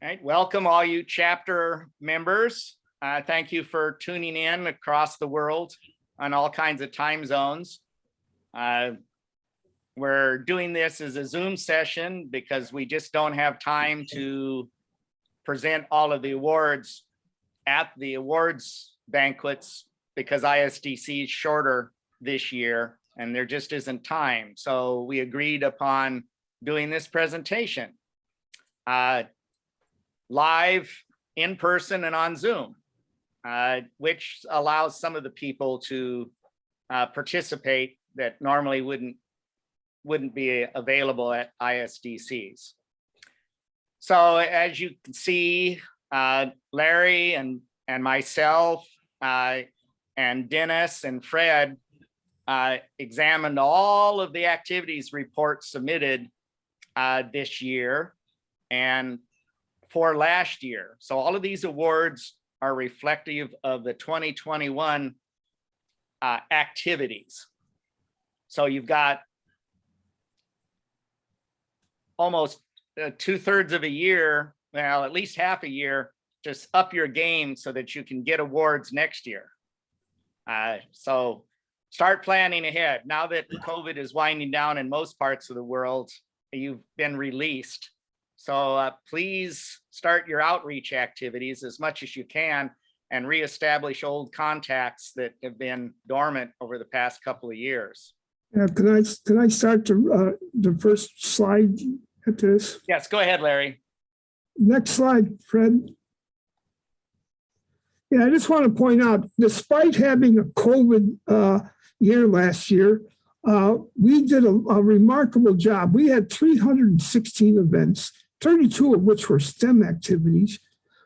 All right, welcome all you chapter members. Thank you for tuning in across the world on all kinds of time zones. We're doing this as a Zoom session because we just don't have time to present all of the awards at the awards banquets because ISDC is shorter this year and there just isn't time. So we agreed upon doing this presentation. Live, in person, and on Zoom, which allows some of the people to participate that normally wouldn't be available at ISDCs. So as you can see, Larry and myself and Dennis and Fred examined all of the activities reports submitted this year and for last year. So all of these awards are reflective of the 2021 activities. So you've got almost 2/3 of a year, well, at least half a year, just up your game so that you can get awards next year. So start planning ahead. Now that COVID is winding down in most parts of the world, you've been released. So please start your outreach activities as much as you can and reestablish old contacts that have been dormant over the past couple of years. Can I start the first slide at this? Yes, go ahead, Larry. Next slide, Fred. Yeah, I just want to point out, despite having a COVID year last year, we did a remarkable job. We had 316 events, 32 of which were STEM activities,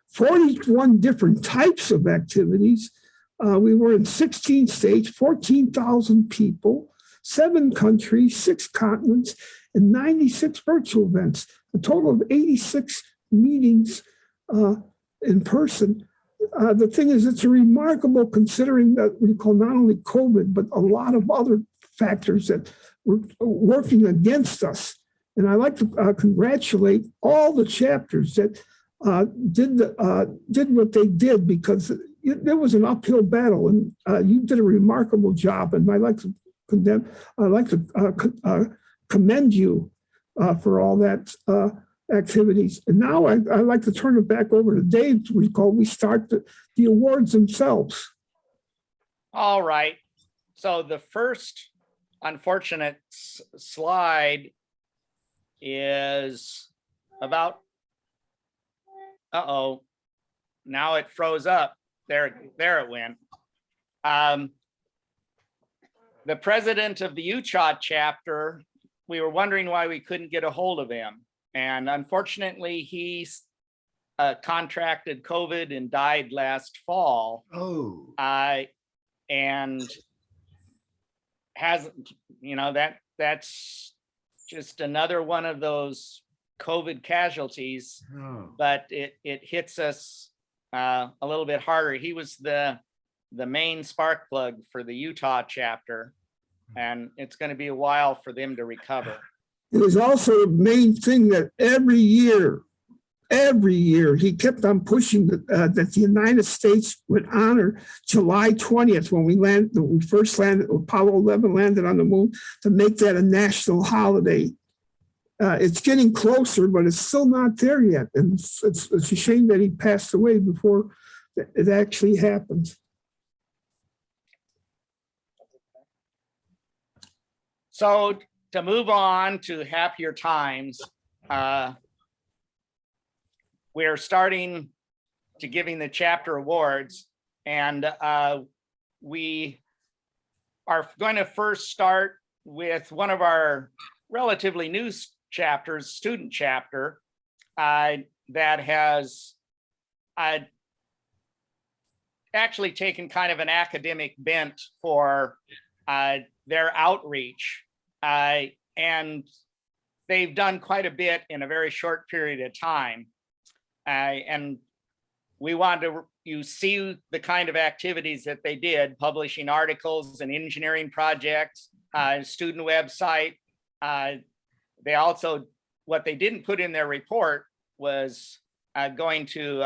41 different types of activities. We were in 16 states, 14,000 people, 7 countries, 6 continents, and 96 virtual events, a total of 86 meetings in person. The thing is, it's remarkable considering that we call not only COVID, but a lot of other factors that were working against us. And I'd like to congratulate all the chapters that did what they did, because there was an uphill battle, and you did a remarkable job. And I'd like to commend you for all that activities. And now I'd like to turn it back over to Dave to recall we start the awards themselves. All right. So the first unfortunate slide is about, now it froze up. There it went. The president of the Utah chapter, we were wondering why we couldn't get a hold of him. And unfortunately, he's contracted COVID and died last fall. Oh. And hasn't, that's just another one of those COVID casualties, but it hits us a little bit harder. He was the main spark plug for the Utah chapter, and it's going to be a while for them to recover. It was also the main thing that every year, he kept on pushing that the United States would honor July 20th when we first landed, Apollo 11 landed on the moon, to make that a national holiday. It's getting closer, but it's still not there yet. And it's a shame that he passed away before it actually happened. So to move on to happier times, we're starting to giving the chapter awards, and we are going to first start with one of our relatively new chapters, student chapter, that has actually taken kind of an academic bent for their outreach. And they've done quite a bit in a very short period of time. And we want you see the kind of activities that they did, publishing articles and engineering projects, student website. They also, what they didn't put in their report was going to,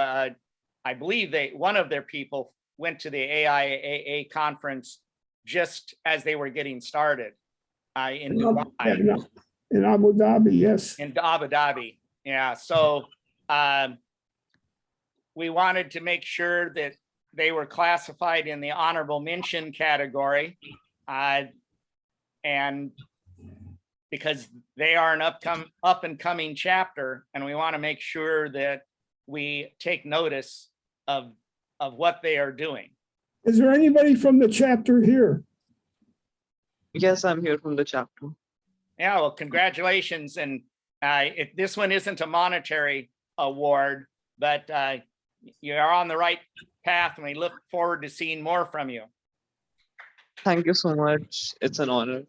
I believe one of their people went to the AIAA conference just as they were getting started in Dubai. In Abu Dhabi, yes. In Abu Dhabi, yeah. So we wanted to make sure that they were classified in the honorable mention category, and because they are an up and coming chapter, and we want to make sure that we take notice of what they are doing. Is there anybody from the chapter here? Yes, I'm here from the chapter. Yeah, well, congratulations. And this one isn't a monetary award, but you are on the right path, and we look forward to seeing more from you. Thank you so much. It's an honor.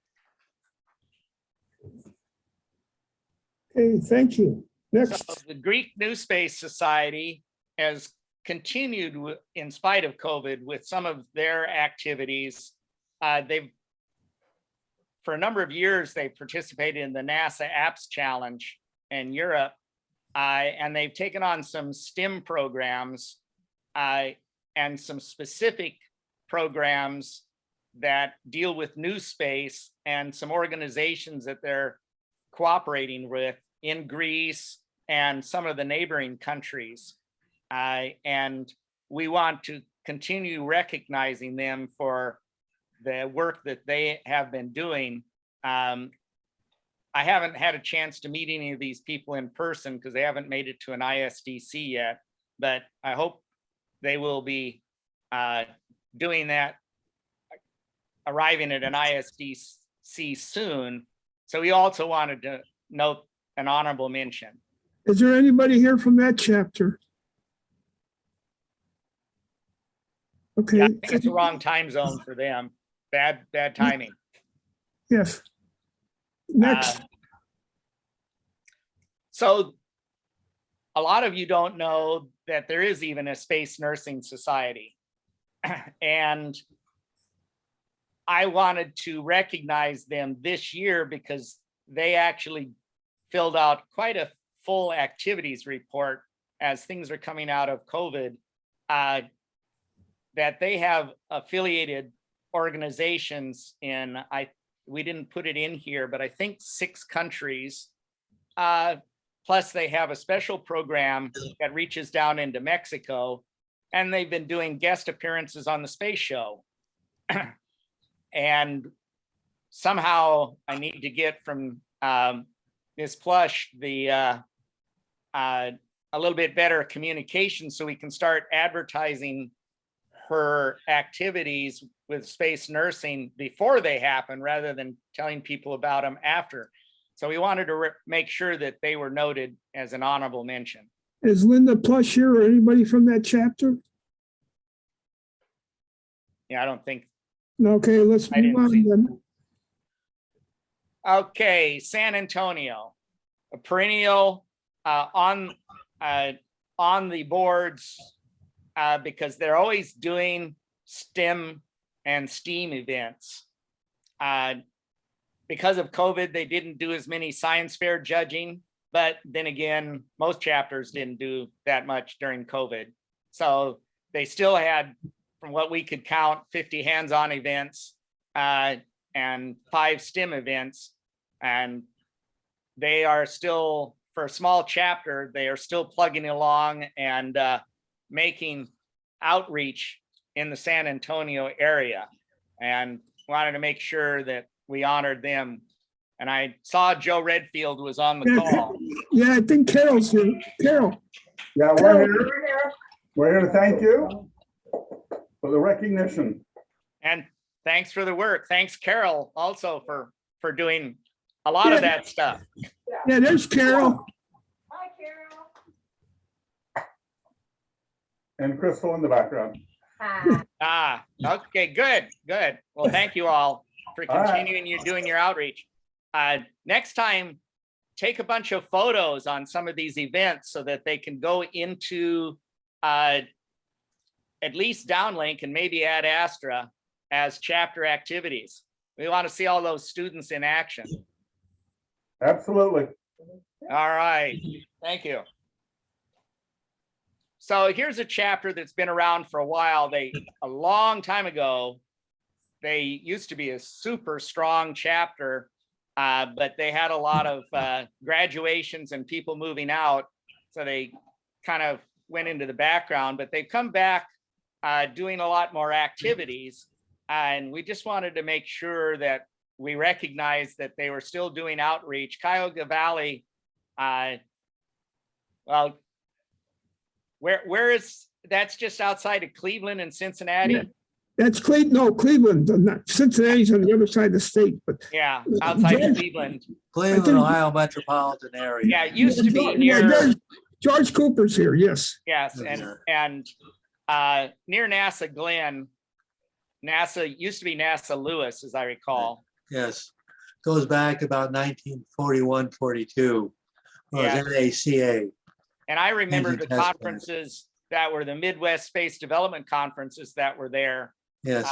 Okay, thank you. Next. So the Greek New Space Society has continued in spite of COVID with some of their activities. For a number of years, they participated in the NASA Apps Challenge in Europe, and they've taken on some STEM programs and some specific programs that deal with new space, and some organizations that they're cooperating with in Greece and some of the neighboring countries. And we want to continue recognizing them for the work that they have been doing. I haven't had a chance to meet any of these people in person because they haven't made it to an ISDC yet, but I hope they will be doing that, arriving at an ISDC soon. So we also wanted to note an honorable mention. Is there anybody here from that chapter? Okay. Yeah, I think it's the wrong time zone for them. Bad timing. Yes. Next. So a lot of you don't know that there is even a space nursing society. And I wanted to recognize them this year because they actually filled out quite a full activities report as things are coming out of COVID, that they have affiliated organizations in, we didn't put it in here, but I think 6 countries. Plus they have a special program that reaches down into Mexico, and they've been doing guest appearances on the space show. And somehow I need to get from Ms. Plush a little bit better communication so we can start advertising her activities with space nursing before they happen rather than telling people about them after. So we wanted to make sure that they were noted as an honorable mention. Is Linda Plush here or anybody from that chapter? Yeah, I don't think. Okay, let's move on then. Okay, San Antonio, a perennial on the boards because they're always doing STEM and STEAM events. Because of COVID, they didn't do as many science fair judging, but then again, most chapters didn't do that much during COVID. So they still had, from what we could count, 50 hands-on events and 5 STEM events. And they are still, for a small chapter, they are still plugging along and making outreach in the San Antonio area, and wanted to make sure that we honored them. And I saw Joe Redfield was on the call. Yeah, I think Carol's here. Carol. Yeah, we're here. We're here to thank you for the recognition. And thanks for the work. Thanks, Carol, also for doing a lot of that stuff. Yeah, there's Carol. Hi, Carol. And Crystal in the background. Hi. Okay, good. Well, thank you all for continuing doing your outreach. Next time, take a bunch of photos on some of these events so that they can go into at least downlink and maybe add Astra as chapter activities. We want to see all those students in action. Absolutely. All right, thank you. So here's a chapter that's been around for a while. A long time ago, they used to be a super strong chapter, but they had a lot of graduations and people moving out. So they kind of went into the background, but they've come back doing a lot more activities. And we just wanted to make sure that we recognize that they were still doing outreach. Cuyahoga Valley, well, where is, that's just outside of Cleveland and Cincinnati? Yeah. That's Cleveland, no, Cleveland, not Cincinnati's on the other side of the state, but Yeah, outside of Cleveland. Cleveland, Ohio metropolitan area. Yeah, it used to be Yeah, near, George Cooper's here, yes. yes, and near NASA Glen. NASA used to be NASA Lewis, as I recall. Yes, goes back about 1941, 42. Well, Yeah. NACA. And I remember Engine the test plant. conferences that were the Midwest Space Development Conferences that were there Yes,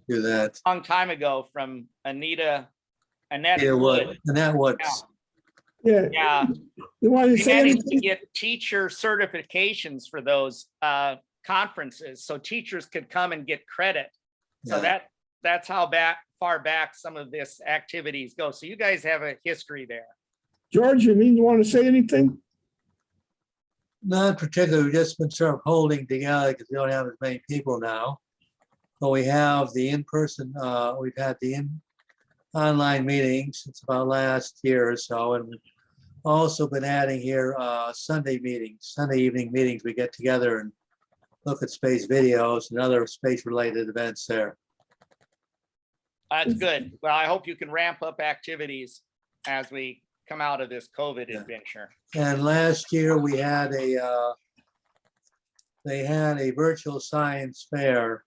we do that. a long time ago from Annette Yeah, Wood. and that what's, Yeah, Yeah, you want to we say managed to anything? get teacher certifications for those conferences, so teachers could come and get credit. So yeah. that's how far back some of this activities go. So you guys have a history there. George, you want to say anything? Not particularly, we've just been sort of holding together because we don't have as many people now. But we have the in-person, we've had the online meetings since about last year or so. And we've also been adding here Sunday meetings, Sunday evening meetings. We get together and look at space videos and other space-related events there. That's good. Well, I hope you can ramp up activities as we come out of this COVID Yeah. adventure. And last year we had they had a virtual science fair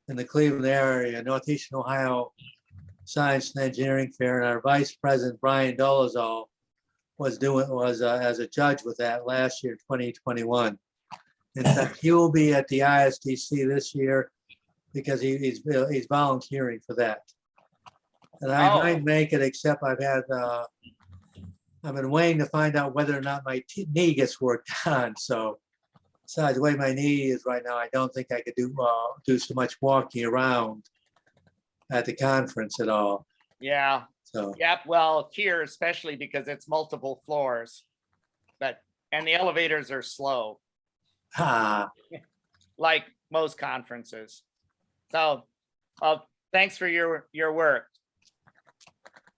in the Cleveland area, Northeastern Ohio Science and Engineering Fair, and our Vice President Brian Dolezal was as a judge with that last year, 2021. In fact, he will be at the ISDC this year because he's volunteering for that. And I Oh. might make it, except I've been waiting to find out whether or not my knee gets worked on. So besides the way my knee is right now, I don't think I could do so much walking around at the conference at all. Yeah, So, yep. Well, here especially because it's multiple floors, and the elevators are slow, like most conferences. So, thanks for your work.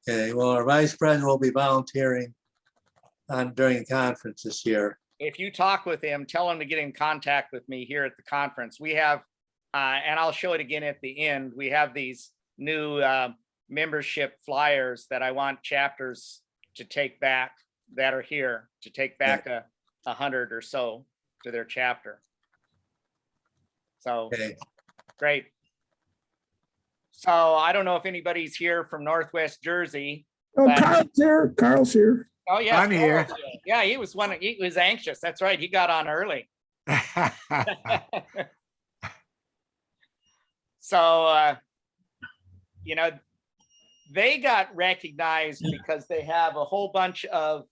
okay, well, our vice president will be volunteering during the conference this year. If you talk with him, tell him to get in contact with me here at the conference. We have, and I'll show it again at the end. We have these new membership flyers that I want chapters to take back that are here, to take back 100 or so to their chapter. So Okay, great. So I don't know if anybody's here from Northwest Jersey. Oh, But- Carl's here. Oh, yeah. I'm here. Yeah, he was anxious. That's right. He got on early. So, they got recognized because they have a whole bunch of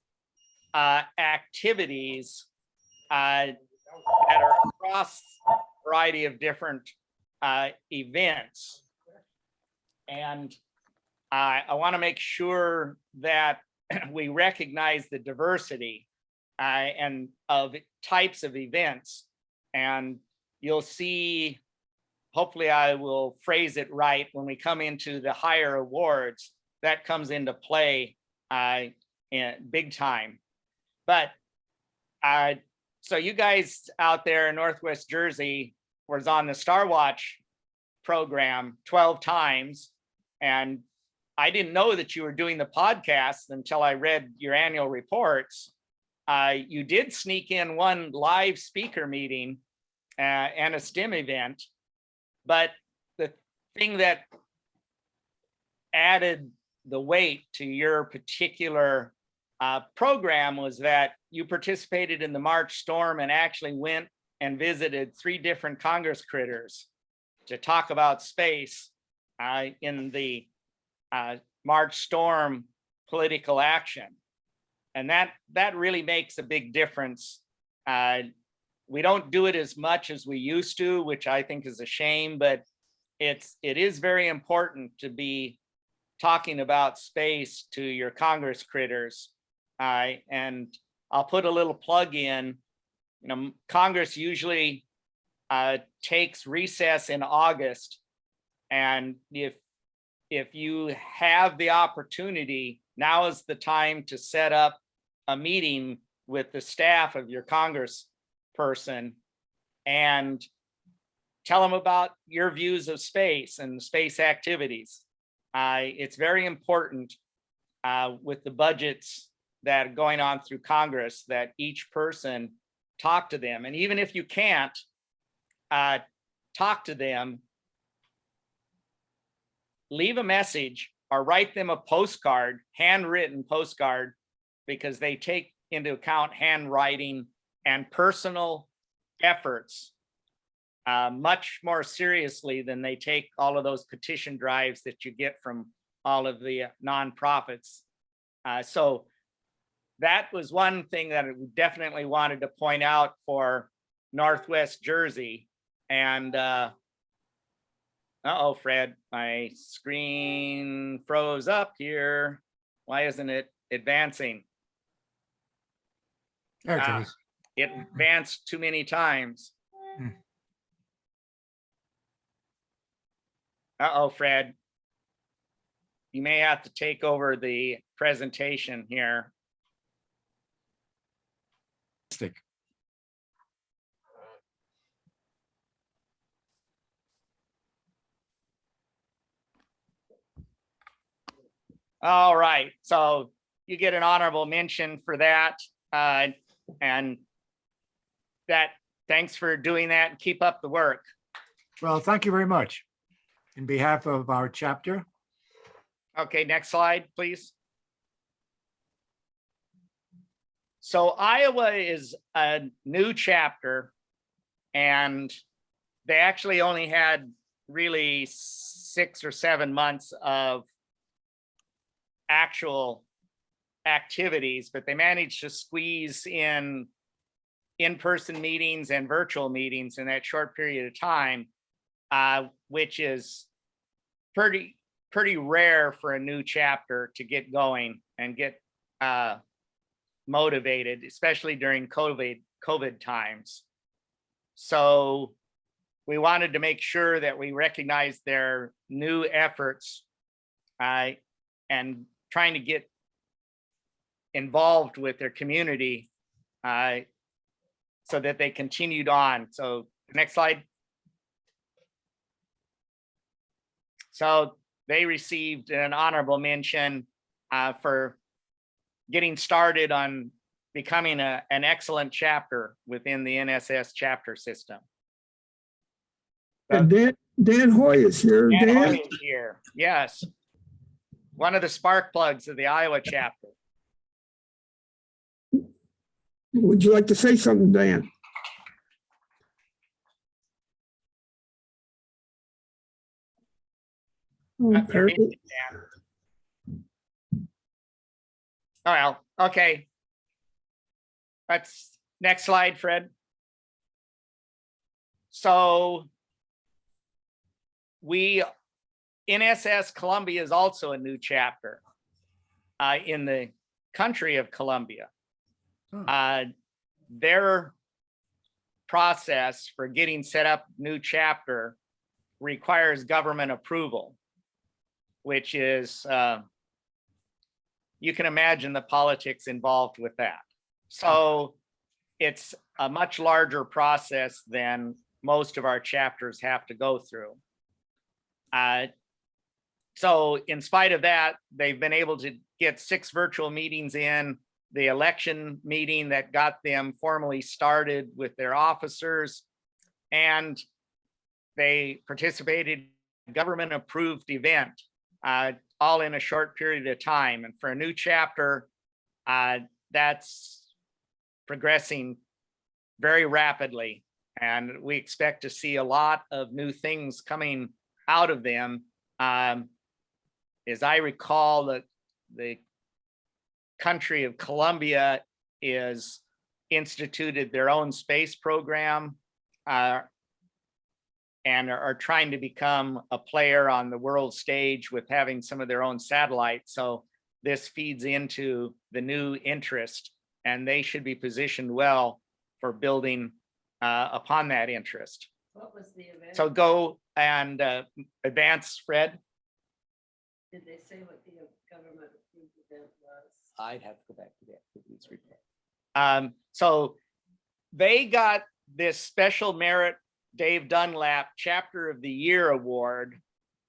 activities that are across a variety of different events. And I want to make sure that we recognize the diversity and of types of events. And you'll see, hopefully I will phrase it right when we come into the higher awards, that comes into play in big time. But so you guys out there in Northwest Jersey was on the Star Watch program 12 times. And I didn't know that you were doing the podcast until I read your annual reports. You did sneak in one live speaker meeting and a STEM event. But the thing that added the weight to your particular program was that you participated in the March storm and actually went and visited 3 different Congress critters to talk about space in the March storm political action. And that really makes a big difference we don't do it as much as we used to, which I think is a shame, but it is very important to be talking about space to your Congress critters. And I'll put a little plug in. You know, Congress usually takes recess in August, and if you have the opportunity, now is the time to set up a meeting with the staff of your congressperson and tell them about your views of space and space activities. It's very important with the budgets that are going on through Congress that each person talk to them. And even if you can't talk to them, leave a message or write them a postcard, handwritten postcard, because they take into account handwriting and personal efforts much more seriously than they take all of those petition drives that you get from all of the nonprofits. So that was one thing that we definitely wanted to point out for Northwest Jersey. And uh-oh, Fred, my screen froze up here. Why isn't it advancing? There it is. It advanced too many times. Uh-oh, Fred. You may have to take over the presentation here. Stick. All right, so you get an honorable mention for that. And that, thanks for doing that and keep up the work. Well, thank you very much. In behalf of our chapter, Okay, next slide, please. So Iowa is a new chapter, and they actually only had really 6 or 7 months of actual activities, but they managed to squeeze in-person meetings and virtual meetings in that short period of time, which is pretty rare for a new chapter to get going and get motivated, especially during COVID times. So we wanted to make sure that we recognize their new efforts and trying to get involved with their community so that they continued on. So next slide. So they received an honorable mention for getting started on becoming an excellent chapter within the NSS chapter system. And Dan Hoy is here. Dan Dan, Hoy is here, yes. One of the spark plugs of the Iowa chapter. would you like to say something, Dan? Oh, Not very apparently- big, Dan. Oh, well, okay. That's next slide, Fred. So NSS Columbia is also a new chapter in the country of Columbia. Their process for getting set up new chapter requires government approval, which is, you can imagine the politics involved with that. So it's a much larger process than most of our chapters have to go through. So in spite of that, they've been able to get 6 virtual meetings in, the election meeting that got them formally started with their officers, and they participated in a government approved event, all in a short period of time. And for a new chapter, that's progressing very rapidly. And we expect to see a lot of new things coming out of them. As I recall, the country of Colombia is instituted their own space program and are trying to become a player on the world stage with having some of their own satellites. So this feeds into the new interest, and they should be positioned well for building upon that interest. What was the event? So go and advance, Fred. Did they say what the government approved event was? I'd have to go back to the activities report. So they got this special merit Dave Dunlap Chapter of the Year award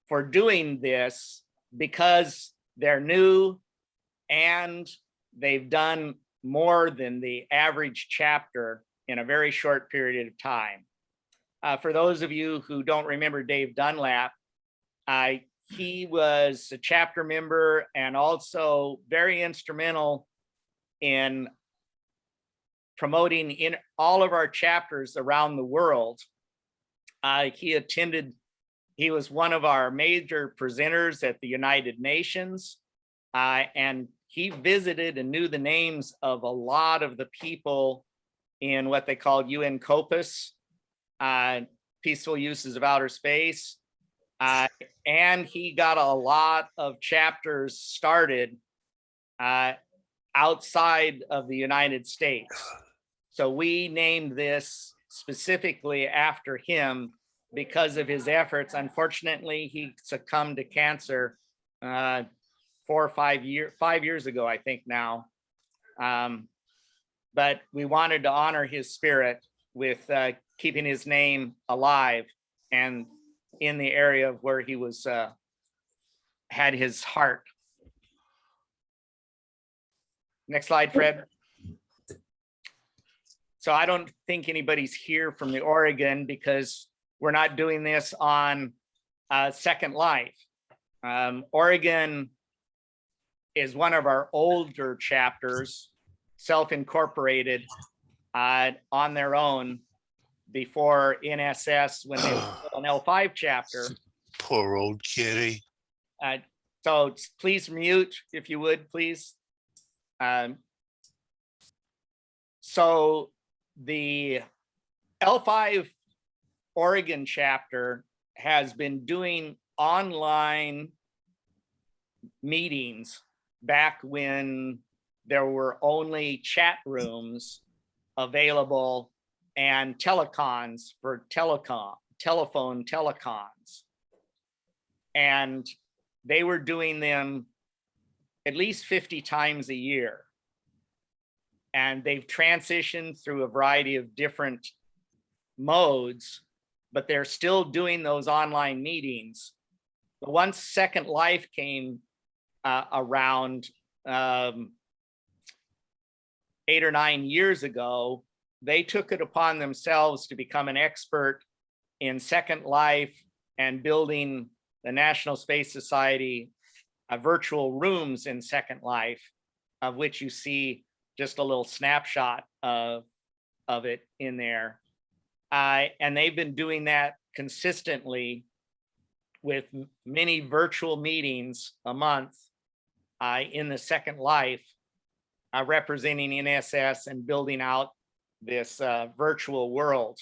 for doing this because they're new and they've done more than the average chapter in a very short period of time. For those of you who don't remember Dave Dunlap, he was a chapter member and also very instrumental in promoting in all of our chapters around the world. He was one of our major presenters at the United Nations, and he visited and knew the names of a lot of the people in what they called UN COPUS, peaceful uses of outer space. And he got a lot of chapters started outside of the United States. So we named this specifically after him because of his efforts. Unfortunately, he succumbed to cancer 4 or 5 years ago, I think now. But we wanted to honor his spirit with keeping his name alive and in the area of where he was had his heart. Next slide, Fred. So I don't think anybody's here from the Oregon because we're not doing this on Second Life. Oregon is one of our older chapters, self-incorporated on their own before NSS when they were an L5 chapter. Poor old kitty. So please mute if you would, please. So the L5 Oregon chapter has been doing online meetings back when there were only chat rooms available and telecons for telephone telecons. And they were doing them at least 50 times a year. And they've transitioned through a variety of different modes, but they're still doing those online meetings. But once Second Life came around 8 or 9 years ago, they took it upon themselves to become an expert in Second Life and building the National Space Society virtual rooms in Second Life, of which you see just a little snapshot of it in there. And they've been doing that consistently with many virtual meetings a month in the Second Life, representing NSS and building out this virtual world,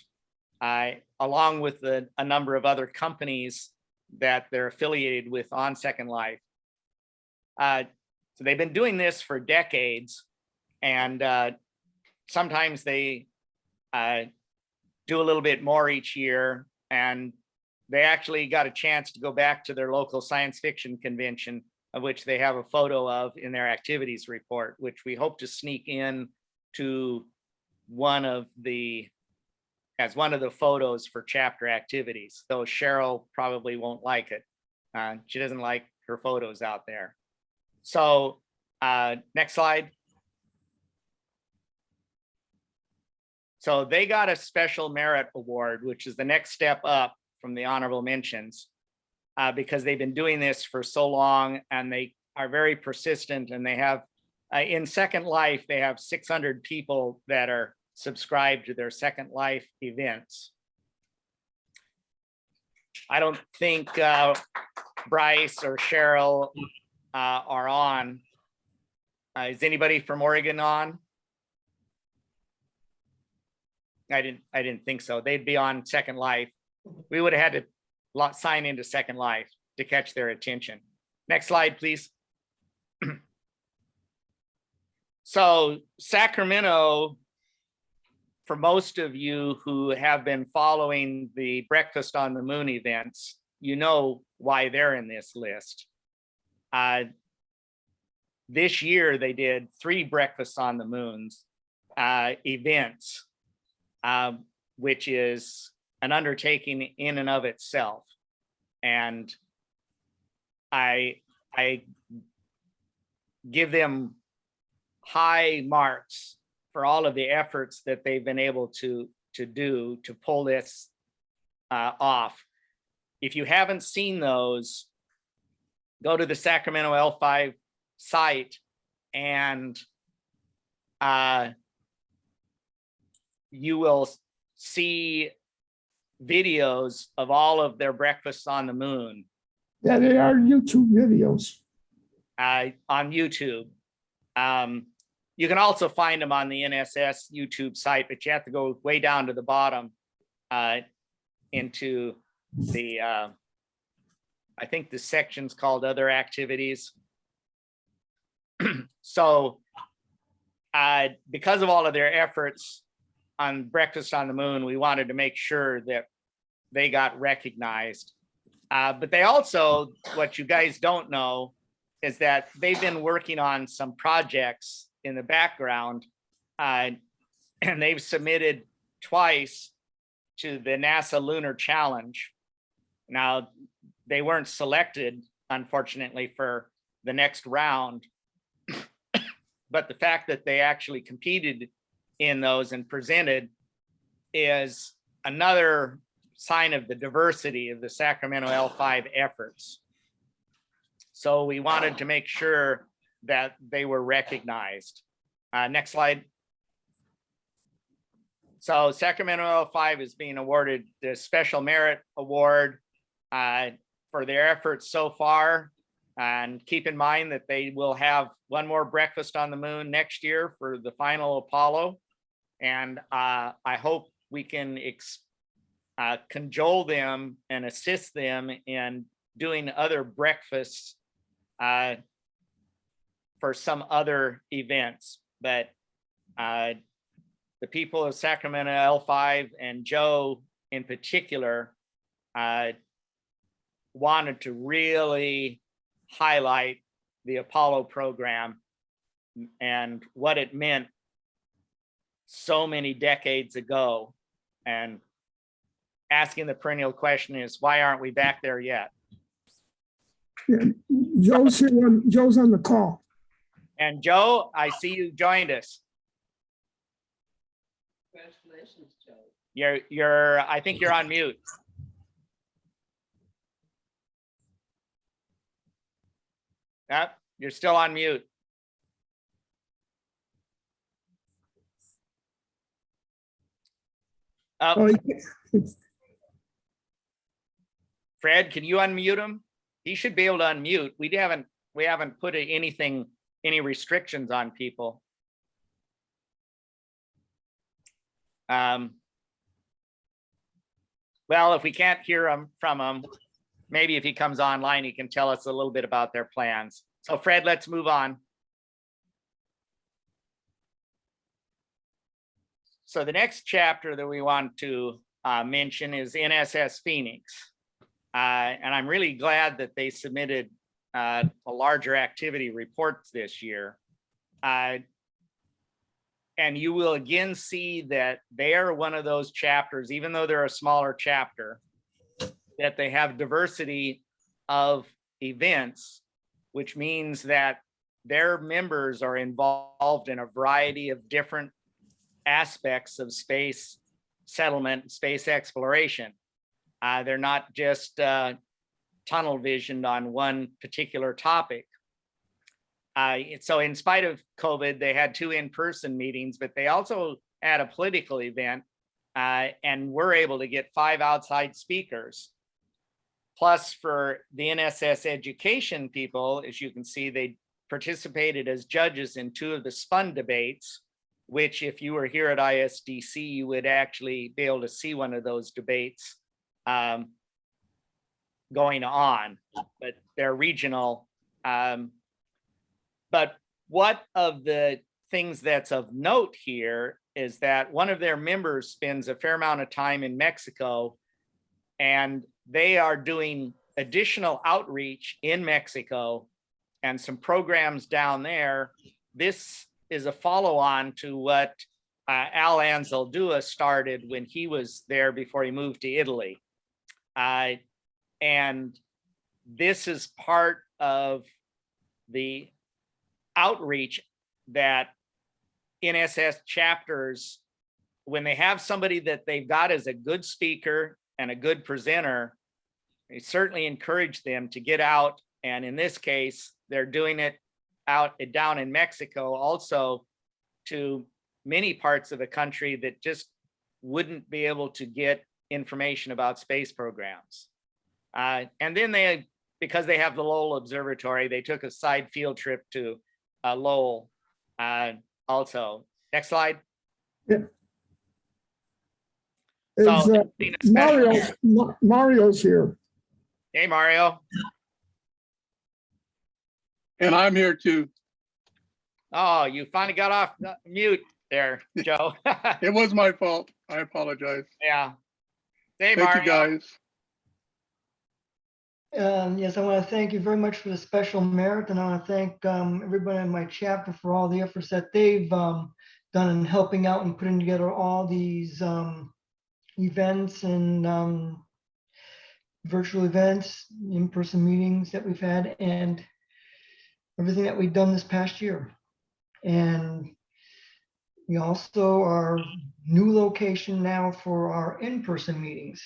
along with a number of other companies that they're affiliated with on Second Life. So they've been doing this for decades, and sometimes they do a little bit more each year, and they actually got a chance to go back to their local science fiction convention, of which they have a photo of in their activities report, which we hope to sneak in to as one of the photos for chapter activities, though Cheryl probably won't like it. She doesn't like her photos out there. So next slide. So they got a special merit award, which is the next step up from the honorable mentions, because they've been doing this for so long and they are very persistent, and they have, in Second Life, they have 600 people that are subscribed to their Second Life events. I don't think Bryce or Cheryl are on. Is anybody from Oregon on? I didn't think so. They'd be on Second Life. We would have had to sign into Second Life to catch their attention. Next slide, please. So Sacramento, for most of you who have been following the Breakfast on the Moon events, you know why they're in this list. This year, they did 3 Breakfasts on the Moons events, which is an undertaking in and of itself. And I give them high marks for all of the efforts that they've been able to do to pull this off. If you haven't seen those, go to the Sacramento L5 site and you will see videos of all of their breakfasts on the moon. Yeah, they are YouTube videos. On YouTube. You can also find them on the NSS YouTube site, but you have to go way down to the bottom into the, I think the section's called Other Activities. So because of all of their efforts on Breakfast on the Moon, we wanted to make sure that they got recognized. But they also, what you guys don't know, is that they've been working on some projects in the background, and they've submitted twice to the NASA Lunar Challenge. Now, they weren't selected, unfortunately, for the next round, but the fact that they actually competed in those and presented is another sign of the diversity of the Sacramento L5 efforts. So we wanted to make sure that they were recognized. Next slide. So Sacramento L5 is being awarded the Special Merit Award for their efforts so far. And keep in mind that they will have one more Breakfast on the Moon next year for the final Apollo. And I hope we can cajole them and assist them in doing other breakfasts for some other events. But the people of Sacramento L5 and Joe in particular wanted to really highlight the Apollo program and what it meant so many decades ago. And asking the perennial question is, why aren't we back there yet? Yeah, Joe's here. Joe's on the call. And Joe, I see you joined us. Congratulations, Joe. I think you're on mute. Yep, you're still on mute. Oh, Fred, can you unmute him? He should be able to unmute. We haven't put any restrictions on people. Well, if we can't hear from him, maybe if he comes online, he can tell us a little bit about their plans. So Fred, let's move on. So the next chapter that we want to mention is Nss Phoenix. And I'm really glad that they submitted a larger activity report this year. And you will again see that they are one of those chapters, even though they're a smaller chapter, that they have diversity of events, which means that their members are involved in a variety of different aspects of space settlement, space exploration. They're not just tunnel visioned on one particular topic. So in spite of COVID, they had 2 in-person meetings, but they also had a political event and were able to get 5 outside speakers. Plus for the NSS education people, as you can see, they participated as judges in 2 of the spun debates. which if you were here at ISDC, you would actually be able to see one of those debates going on, but they're regional. But what of the things that's of note here is that one of their members spends a fair amount of time in Mexico, and they are doing additional outreach in Mexico and some programs down there. This is a follow-on to what Al Anzaldúa started when he was there before he moved to Italy. And this is part of the outreach that Nss chapters, when they have somebody that they've got as a good speaker and a good presenter, they certainly encourage them to get out. And in this case, they're doing it down in Mexico, also to many parts of the country that just wouldn't be able to get information about space programs. And then because they have the Lowell Observatory, they took a side field trip to Lowell also. Next slide. Yeah. So, Mario's here. hey, Mario. And I'm here too. Oh, you finally got off mute there, Joe. It was my fault. I apologize. Yeah. Hey, Thank Mario. you, guys. Yes, I want to thank you very much for the special merit, and I want to thank everybody in my chapter for all the efforts that they've done in helping out and putting together all these events and virtual events, in-person meetings that we've had, and everything that we've done this past year. And we also are new location now for our in-person meetings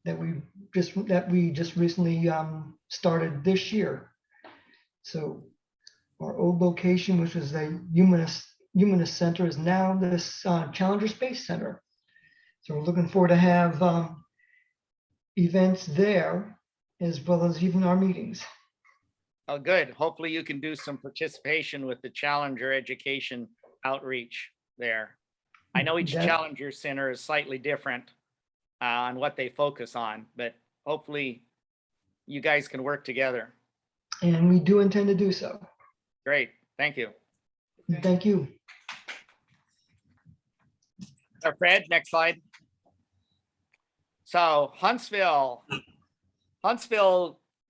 that we just recently started this year. So our old location, which was the Humanist Center, is now this Challenger Space Center. So we're looking forward to have events there, as well as even our meetings. Oh, good. Hopefully you can do some participation with the Challenger Education outreach there. I know each Yeah. Challenger Center is slightly different on what they focus on, but hopefully you guys can work together. And we do intend to do so. Great. Thank you. Thank you. Fred, next slide. So Huntsville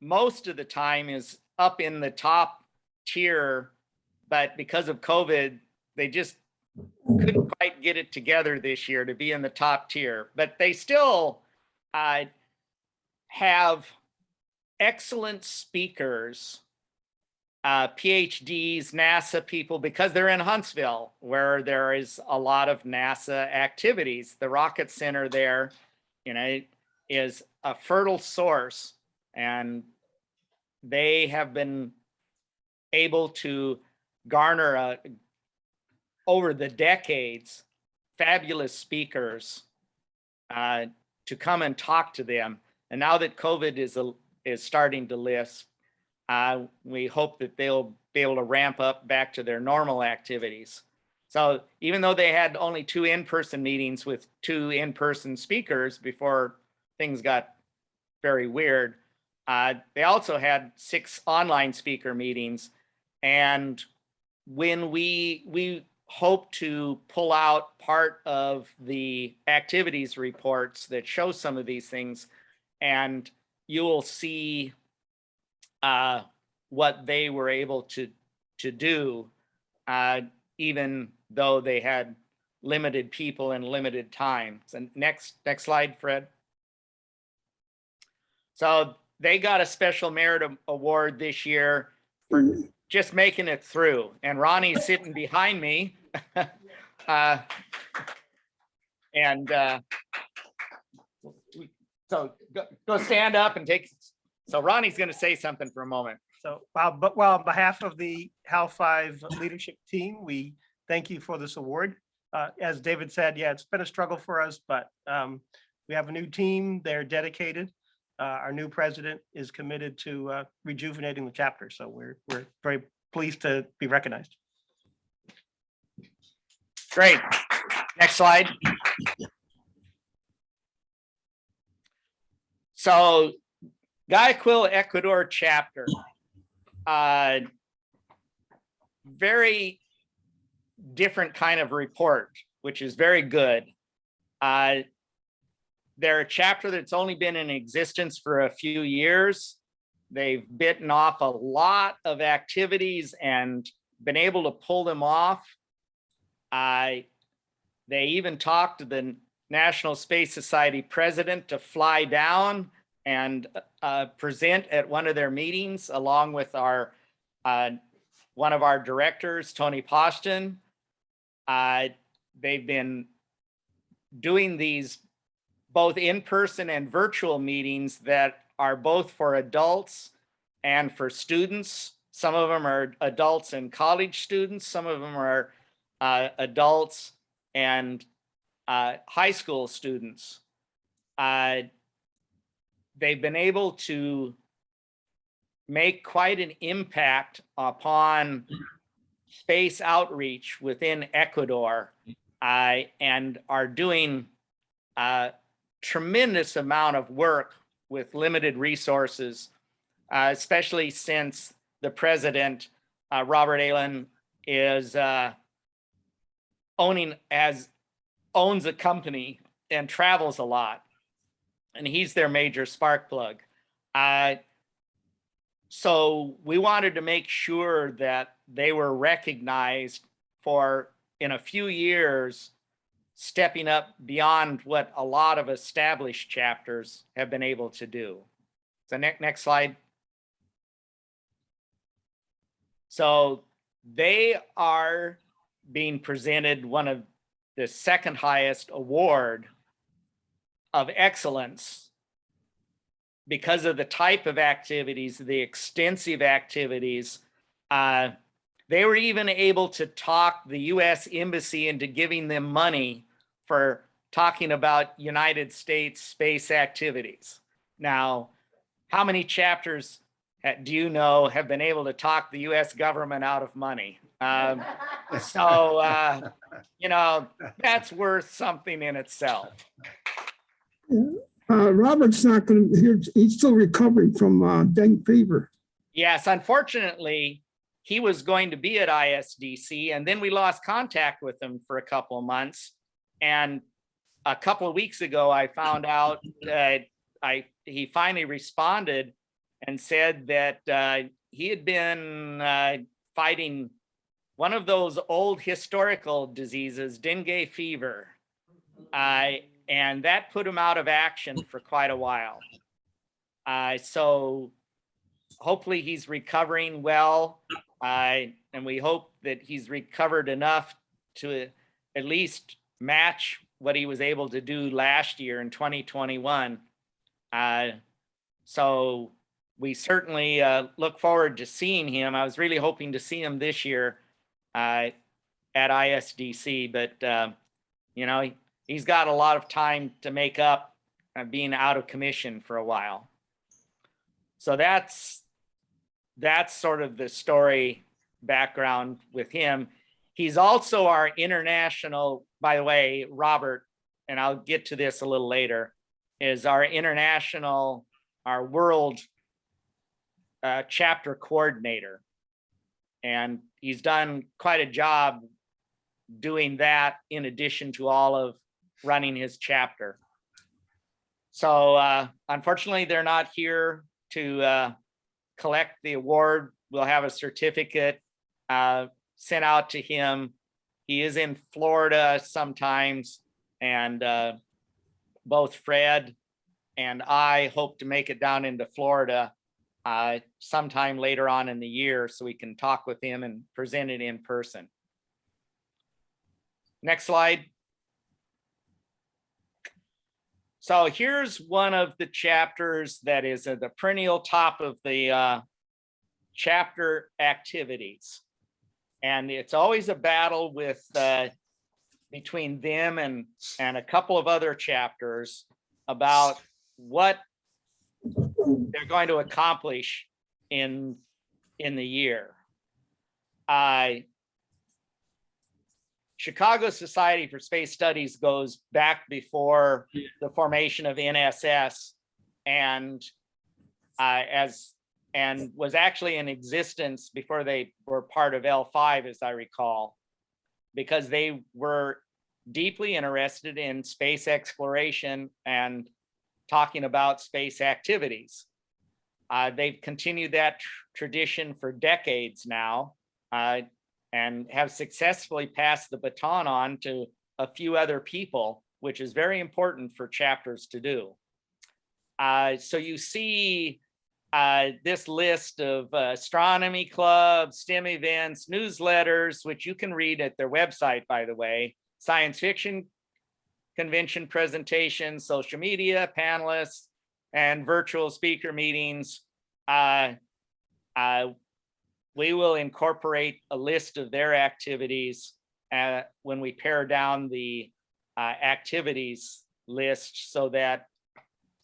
most of the time is up in the top tier, but because of COVID, they just couldn't quite get it together this year to be in the top tier, but they still have excellent speakers, PhDs, NASA people, because they're in Huntsville, where there is a lot of NASA activities. The Rocket Center there, is a fertile source, and they have been able to garner over the decades fabulous speakers to come and talk to them. And now that COVID is starting to lift, we hope that they'll be able to ramp up back to their normal activities. So even though they had only 2 in-person meetings with 2 in-person speakers before things got very weird, they also had 6 online speaker meetings. And when we hope to pull out part of the activities reports that show some of these things, and you will see what they were able to do, even though they had limited people and limited time. So next slide, Fred. So they got a special merit award this year for just making it through. And Ronnie's sitting behind me. So go stand up and take. So Ronnie's going to say something for a moment. So, on behalf of the HAL 5 leadership team, we thank you for this award. As David said, yeah, it's been a struggle for us, but we have a new team. They're dedicated. Our new president is committed to rejuvenating the chapter. So we're very pleased to be recognized. Great. Next slide. So Quill Ecuador chapter. Very different kind of report, which is very good. They're a chapter that's only been in existence for a few years. They've bitten off a lot of activities and been able to pull them off. They even talked to the National Space Society president to fly down and present at one of their meetings, along with our one of our directors, Tony Poston. They've been doing these both in-person and virtual meetings that are both for adults and for students. Some of them are adults and college students. Some of them are adults and high school students. They've been able to make quite an impact upon space outreach within Ecuador, and are doing a tremendous amount of work with limited resources, especially since the president, Robert Allen, is owns a company and travels a lot, and he's their major spark plug. So we wanted to make sure that they were recognized for, in a few years, stepping up beyond what a lot of established chapters have been able to do. So next slide. So they are being presented one of the second highest award of excellence because of the type of activities, the extensive activities. They were even able to talk the US Embassy into giving them money for talking about United States space activities. Now, how many chapters do you know have been able to talk the US government out of money? You know, that's worth something in itself. Robert's not going to hear, he's still recovering from dengue fever. Yes, unfortunately, he was going to be at ISDC, and then we lost contact with him for a couple of months. And a couple of weeks ago, I found out that he finally responded and said that he had been fighting one of those old historical diseases, dengue fever. And that put him out of action for quite a while. So hopefully he's recovering well. And we hope that he's recovered enough to at least match what he was able to do last year in 2021. So we certainly look forward to seeing him. I was really hoping to see him this year at ISDC, but you know, he's got a lot of time to make up being out of commission for a while. So that's sort of the story background with him. He's also our international, by the way, Robert, and I'll get to this a little later, is our international, our world chapter coordinator. And he's done quite a job doing that in addition to all of running his chapter. So unfortunately, they're not here to collect the award. We'll have a certificate sent out to him. He is in Florida sometimes, and both Fred and I hope to make it down into Florida sometime later on in the year so we can talk with him and present it in person. Next slide. So here's one of the chapters that is at the perennial top of the chapter activities. And it's always a battle with between them and a couple of other chapters about what they're going to accomplish in the year. Chicago Society for Space Studies goes back before the formation of NSS, and was actually in existence before they were part of L5, as I recall, because they were deeply interested in space exploration and talking about space activities. They've continued that tradition for decades now, and have successfully passed the baton on to a few other people, which is very important for chapters to do. So you see this list of astronomy clubs, STEM events, newsletters, which you can read at their website, by the way, science fiction convention presentations, social media, panelists, and virtual speaker meetings. We will incorporate a list of their activities when we pare down the activities list so that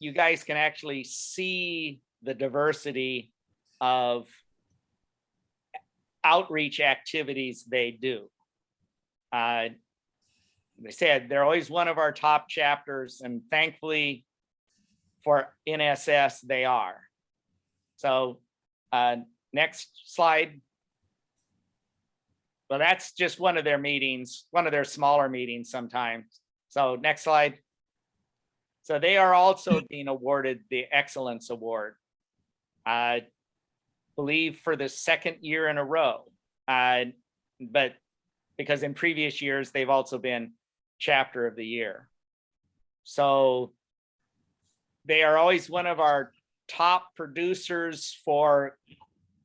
you guys can actually see the diversity of outreach activities they do. They said they're always one of our top chapters, and thankfully for NSS, they are. So next slide. Well, that's just one of their meetings, one of their smaller meetings sometimes. So next slide. So they are also being awarded the Excellence Award, I believe for the second year in a row. But because in previous years, they've also been Chapter of the Year. So they are always one of our top producers for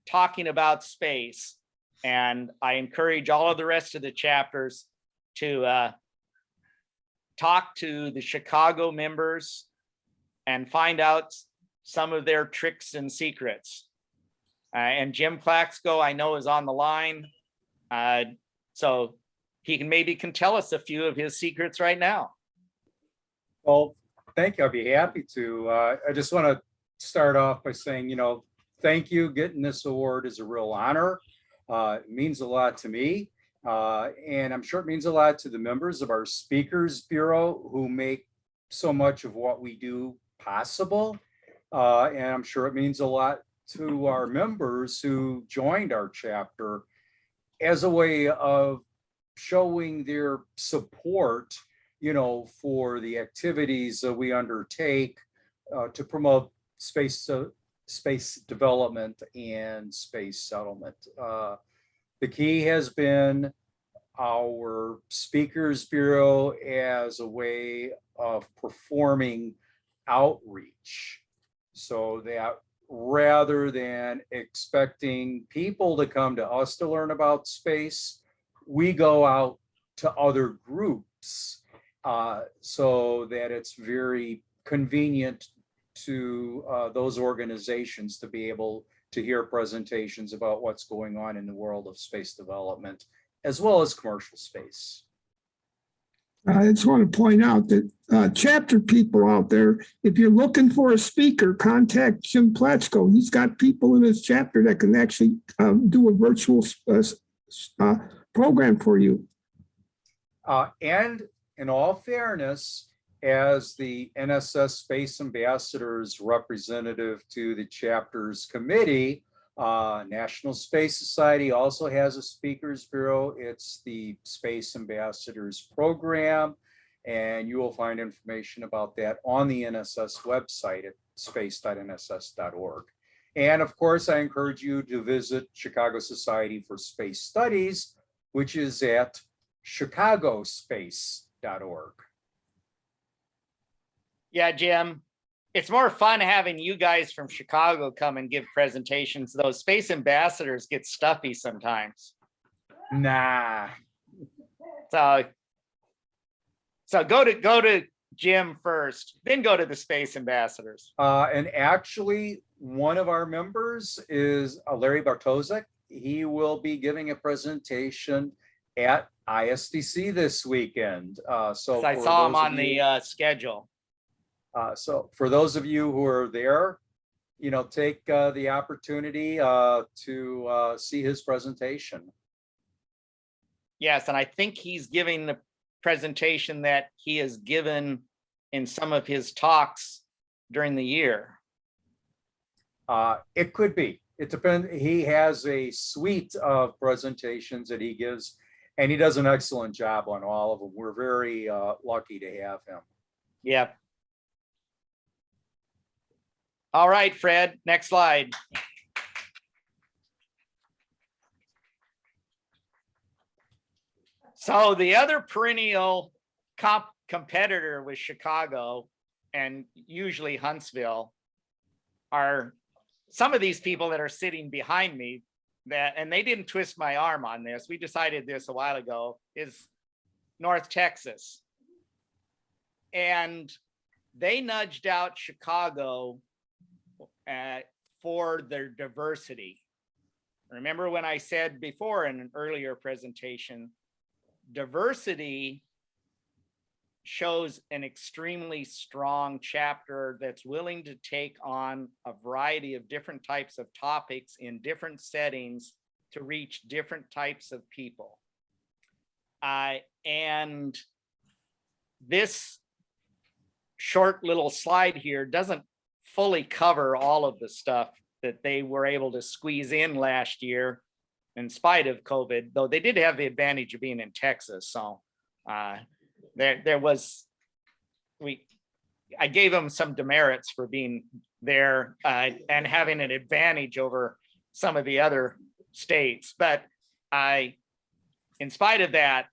talking about space. And I encourage all of the rest of the chapters to talk to the Chicago members and find out some of their tricks and secrets. And Jim Klaxko, I know, is on the line. So he can tell us a few of his secrets right now. Well, thank you. I'd be happy to. I just want to start off by saying, thank you. Getting this award is a real honor. It means a lot to me. And I'm sure it means a lot to the members of our Speakers Bureau who make so much of what we do possible. And I'm sure it means a lot to our members who joined our chapter as a way of showing their support, for the activities that we undertake to promote space development and space settlement. The key has been our Speakers Bureau as a way of performing outreach, so that rather than expecting people to come to us to learn about space, we go out to other groups so that it's very convenient to those organizations to be able to hear presentations about what's going on in the world of space development, as well as commercial space. I just want to point out that chapter people out there, if you're looking for a speaker, contact Jim Platsko. He's got people in his chapter that can actually do a virtual program for you. And in all fairness, as the NSS Space Ambassadors representative to the chapter's committee, National Space Society also has a Speakers Bureau. It's the Space Ambassadors Program, and you will find information about that on the NSS website at space.nss.org. And of course, I encourage you to visit Chicago Society for Space Studies, which is at chicagospace.org. Yeah, Jim, it's more fun having you guys from Chicago come and give presentations. Those space ambassadors get stuffy sometimes. Nah. So go to Jim first, then go to the space ambassadors. And actually, one of our members is Larry Bartosek. He will be giving a presentation at ISDC this weekend. So I saw him on the schedule. So for those of you who are there, take the opportunity to see his presentation. Yes, and I think he's giving the presentation that he has given in some of his talks during the year. It could be. It depends. He has a suite of presentations that he gives, and he does an excellent job on all of them. We're very lucky to have him. Yep. All right, Fred, next slide. So the other perennial competitor with Chicago and usually Huntsville are some of these people that are sitting behind me and they didn't twist my arm on this. We decided this a while ago, is North Texas. And they nudged out Chicago for their diversity. Remember when I said before in an earlier presentation, diversity shows an extremely strong chapter that's willing to take on a variety of different types of topics in different settings to reach different types of people. And this short little slide here doesn't fully cover all of the stuff that they were able to squeeze in last year in spite of COVID, though they did have the advantage of being in Texas. So there was, I gave them some demerits for being there and having an advantage over some of the other states. But in spite of that,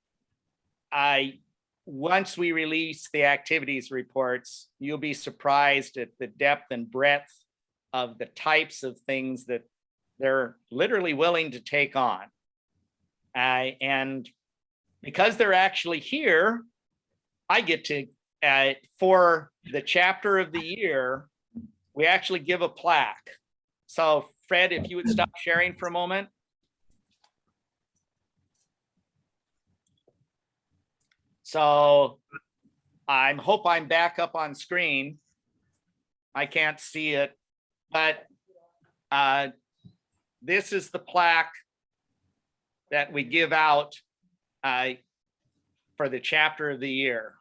once we release the activities reports, you'll be surprised at the depth and breadth of the types of things that they're literally willing to take on. And because they're actually here, I get to, for the chapter of the year, we actually give a plaque. So Fred, if you would stop sharing for a moment. So I hope I'm back up on screen. I can't see it, but this is the plaque that we give out for the chapter of the year.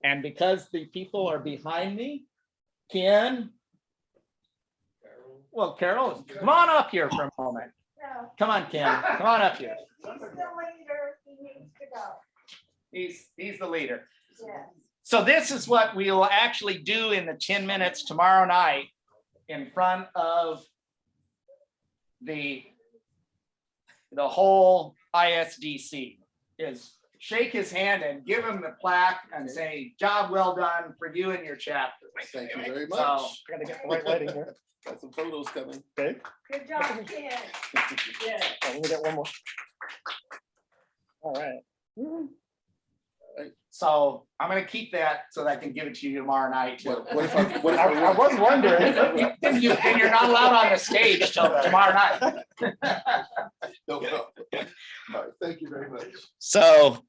And because the people are behind me, Ken, well, Carol, come on up here for a moment. Come on, Ken, come on up here. He's the leader, he needs to go. He's the leader. Yes. So this is what we will actually do in the 10 minutes tomorrow night in front of the whole ISDC, is shake his hand and give him the plaque and say, job well done for you and your chapter. Thank you very much. So we're gonna get the right lighting here. Got some photos coming. Okay. Good job, Ken. Yeah. Let me get one more. All right. So I'm gonna keep that so that I can give it to you tomorrow night too. What if I was wondering. And you're not allowed on the stage till tomorrow night. No, no. All right, thank you very much. So,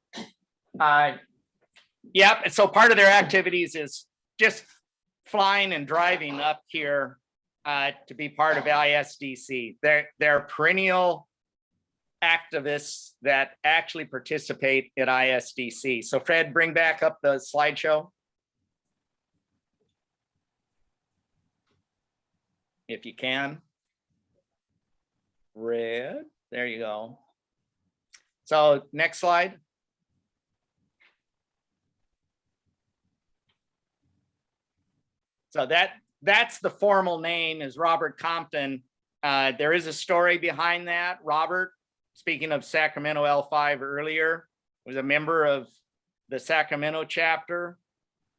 yep. And so part of their activities is just flying and driving up here to be part of ISDC. They're perennial activists that actually participate at ISDC. So Fred, bring back up the slideshow. If you can. Red, there you go. So next slide. So that's the formal name, is Robert Compton. There is a story behind that. Robert, speaking of Sacramento L5 earlier, was a member of the Sacramento chapter.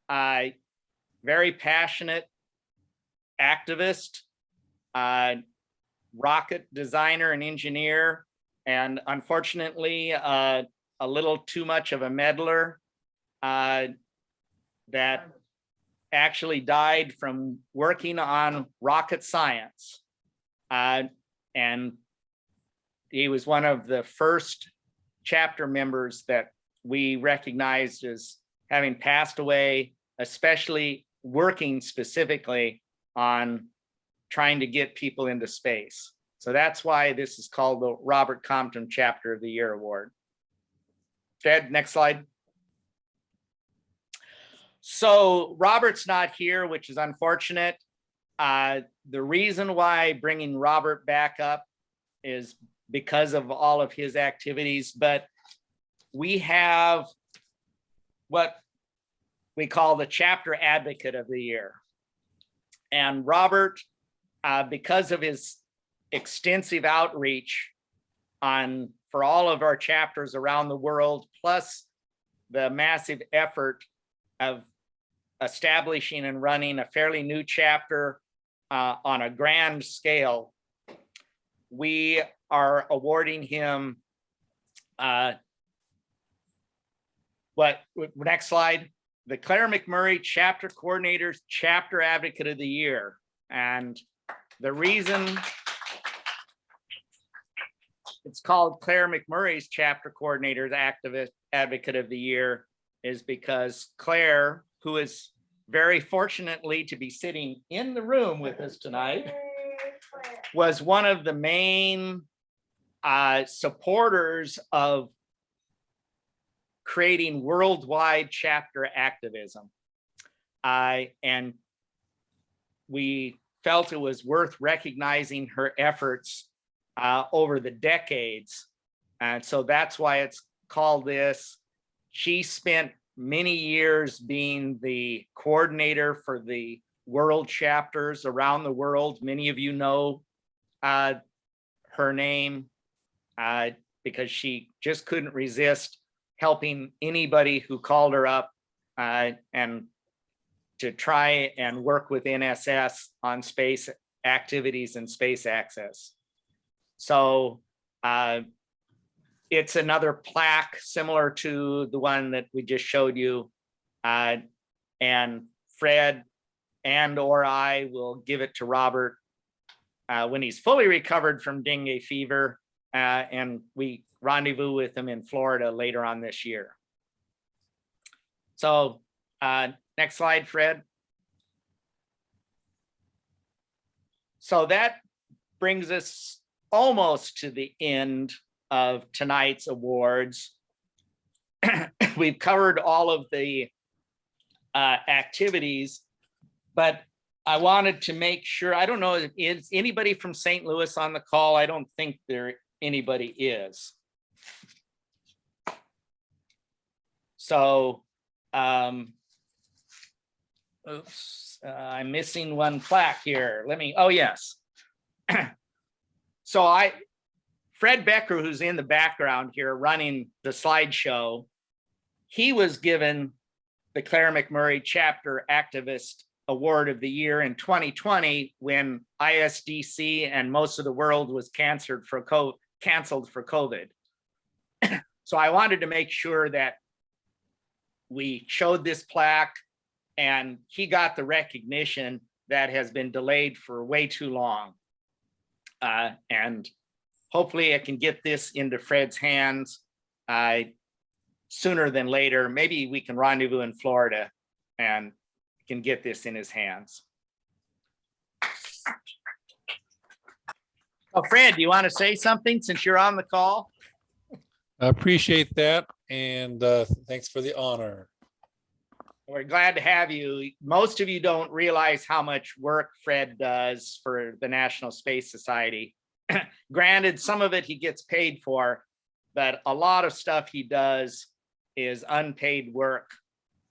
Very passionate activist, rocket designer and engineer, and unfortunately a little too much of a meddler that actually died from working on rocket science. And he was one of the first chapter members that we recognized as having passed away, especially working specifically on trying to get people into space. So that's why this is called the Robert Compton Chapter of the Year Award. Fred, next slide. So Robert's not here, which is unfortunate. The reason why bringing Robert back up is because of all of his activities, but we have what we call the chapter advocate of the year. And Robert, because of his extensive outreach for all of our chapters around the world, plus the massive effort of establishing and running a fairly new chapter on a grand scale, we are awarding him next slide, the Claire Mcmurray Chapter Coordinator's Chapter Advocate of the Year. And the reason it's called Claire Mcmurray's Chapter Coordinator's Advocate of the Year is because Claire, who is very fortunately to be sitting in the room with us tonight, was one of the main supporters of creating worldwide chapter activism. And we felt it was worth recognizing her efforts over the decades. And so that's why it's called this. She spent many years being the coordinator for the world chapters around the world. Many of you know her name because she just couldn't resist helping anybody who called her up and to try and work with NSS on space activities and space access. So it's another plaque similar to the one that we just showed you. And Fred or I will give it to Robert when he's fully recovered from dengue fever, and we rendezvous with him in Florida later on this year. So next slide, Fred. So that brings us almost to the end of tonight's awards. We've covered all of the activities, but I wanted to make sure, I don't know, is anybody from St. Louis on the call? I don't think anybody is. So, oops, I'm missing one plaque here. Oh yes. So Fred Becker, who's in the background here running the slideshow, he was given the Claire Mcmurray Chapter Activist Award of the Year in 2020 when ISDC and most of the world was canceled for COVID. So I wanted to make sure that we showed this plaque and he got the recognition that has been delayed for way too long. And hopefully I can get this into Fred's hands sooner than later. Maybe we can rendezvous in Florida and can get this in his hands. Oh, Fred, do you want to say something since you're on the call? I appreciate that, and thanks for the honor. We're glad to have you. Most of you don't realize how much work Fred does for the National Space Society. Granted, some of it he gets paid for, but a lot of stuff he does is unpaid work.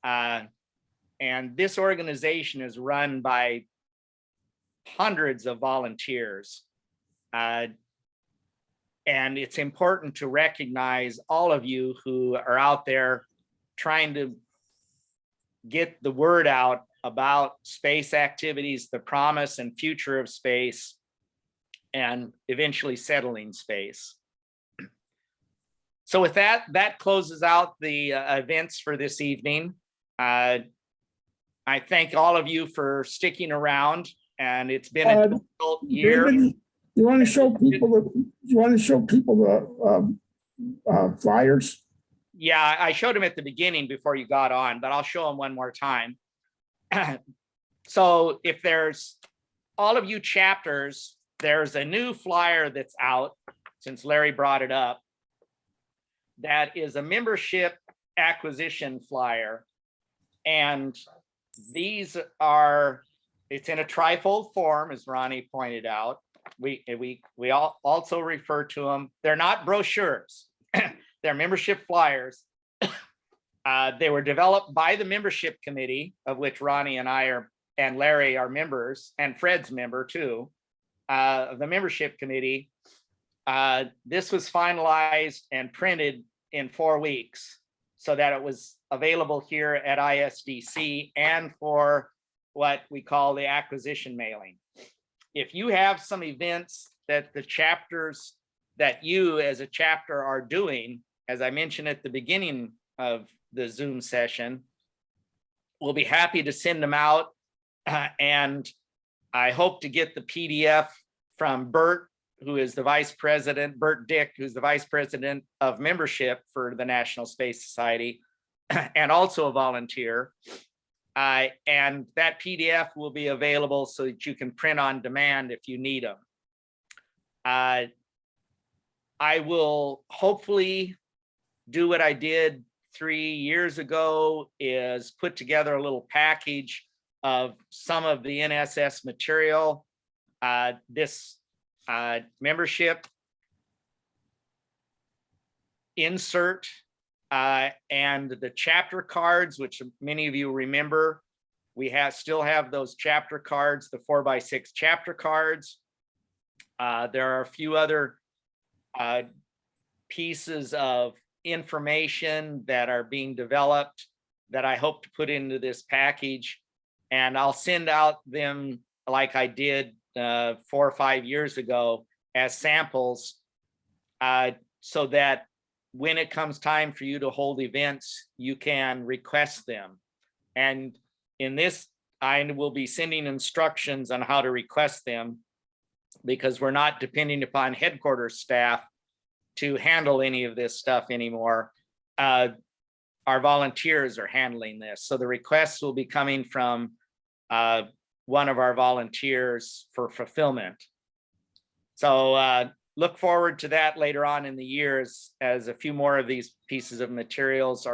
And this organization is run by hundreds of volunteers. And it's important to recognize all of you who are out there trying to get the word out about space activities, the promise and future of space, and eventually settling space. So with that, that closes out the events for this evening. I thank all of you for sticking around, and it's been a difficult year. David, you want to show people the flyers? Yeah, I showed them at the beginning before you got on, but I'll show them one more time. So if there's all of you chapters, there's a new flyer that's out since Larry brought it up. that is a membership acquisition flyer. And these are, it's in a trifold form, as Ronnie pointed out. We all also refer to them. They're not brochures. They're membership flyers. They were developed by the membership committee, of which Ronnie and I are, and Larry are members, and Fred's member too, of the membership committee. This was finalized and printed in 4 weeks so that it was available here at ISDC and for what we call the acquisition mailing. If you have some events that the chapters that you as a chapter are doing, as I mentioned at the beginning of the Zoom session, we'll be happy to send them out. And I hope to get the PDF from Bert, who is the vice president, Bert Dick, who's the vice president of membership for the National Space Society, and also a volunteer. And that PDF will be available so that you can print on demand if you need them. I will hopefully do what I did 3 years ago, is put together a little package of some of the NSS material. This membership insert and the chapter cards, which many of you remember, we still have those chapter cards, the 4x6 chapter cards. There are a few other pieces of information that are being developed that I hope to put into this package, and I'll send out them like I did 4 or 5 years ago as samples, so that when it comes time for you to hold events, you can request them. And in this, I will be sending instructions on how to request them, because we're not depending upon headquarters staff to handle any of this stuff anymore. Our volunteers are handling this. So the requests will be coming from one of our volunteers for fulfillment. So look forward to that later on in the years as a few more of these pieces of materials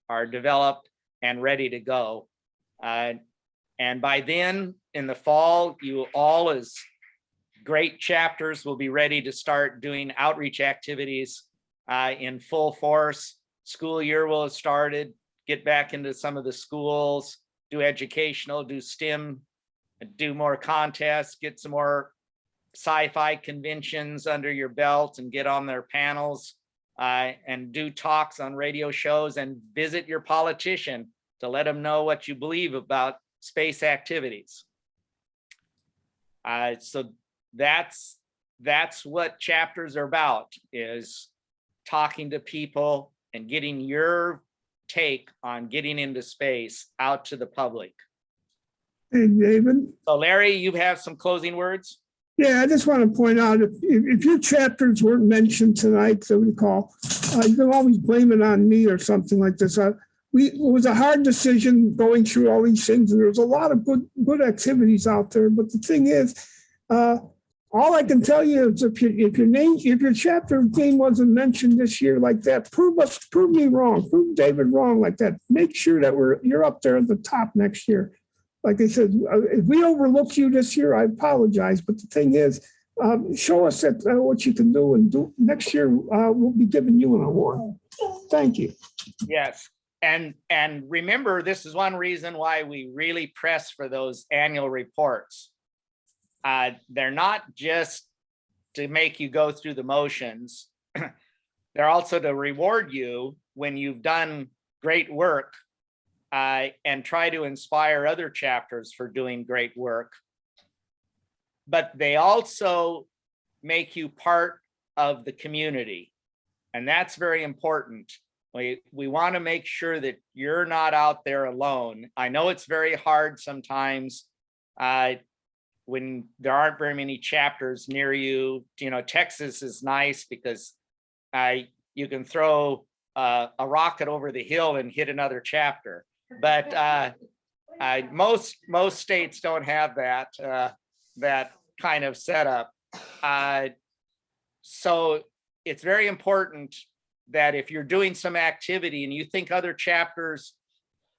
are developed and ready to go. And by then, in the fall, you all as great chapters will be ready to start doing outreach activities in full force. School year will have started, get back into some of the schools, do educational, do STEM, do more contests, get some more sci-fi conventions under your belt and get on their panels and do talks on radio shows and visit your politician to let them know what you believe about space activities. So that's what chapters are about, is talking to people and getting your take on getting into space out to the public. Hey, David. So Larry, you have some closing words? Yeah, I just want to point out, if your chapters weren't mentioned tonight, so we call, you can always blame it on me or something like this. It was a hard decision going through all these things, and there was a lot of good activities out there. But the thing is, all I can tell you is if your chapter name wasn't mentioned this year like that, prove me wrong, prove David wrong like that. Make sure that you're up there at the top next year. Like I said, if we overlooked you this year, I apologize. But the thing is, show us that what you can do, and next year we'll be giving you an award. Thank you. Yes. And remember, this is one reason why we really press for those annual reports. They're not just to make you go through the motions. They're also to reward you when you've done great work and try to inspire other chapters for doing great work. But they also make you part of the community. And that's very important. We want to make sure that you're not out there alone. I know it's very hard sometimes when there aren't very many chapters near you. You know, Texas is nice because you can throw a rocket over the hill and hit another chapter. But most states don't have that kind of setup. So it's very important that if you're doing some activity and you think other chapters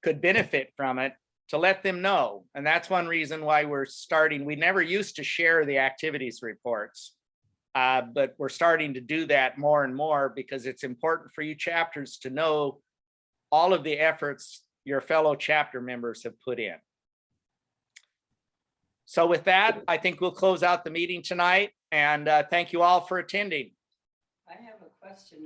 could benefit from it, to let them know. And that's one reason why we're starting. We never used to share the activities reports, but we're starting to do that more and more because it's important for you chapters to know all of the efforts your fellow chapter members have put in. So with that, I think we'll close out the meeting tonight, and thank you all for attending. I have a question.